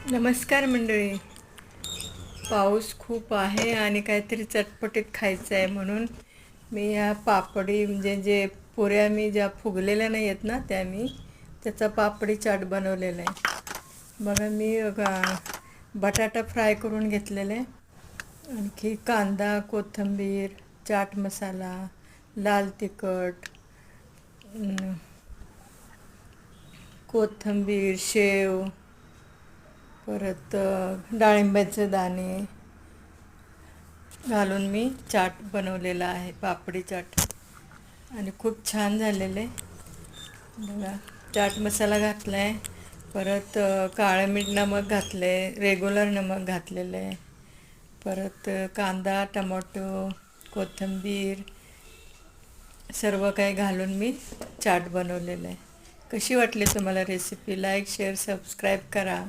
नमस्कार मंडळी. पाऊस खूप आहे आणि काहीतरी चटपटीत खायचं आहे म्हणून मी या पापडी म्हणजे जे पुऱ्या मी ज्या फुगलेल्या नाही आहेत ना त्या मी त्याचा पापडी चाट बनवलेला आहे. बघा मी बटाटा फ्राय करून घेतलेला आहे. आणखी कांदा, कोथिंबीर, चाट मसाला, लाल तिखट, कोथिंबीर, शेव, परत डाळिंबाचे दाणे घालून मी चाट बनवलेला आहे, पापडी चाट. आणि खूप छान झालेले. बघा, चाट मसाला घातला आहे, परत काळं मीठ, नमक घातलं आहे, रेग्युलर नमक घातलेलं आहे, परत कांदा, टमाटो, कोथिंबीर सर्व काही घालून मी चाट बनवलेलं आहे. कशी वाटली तुम्हाला रेसिपी? लाईक, शेअर, सबस्क्राईब करा.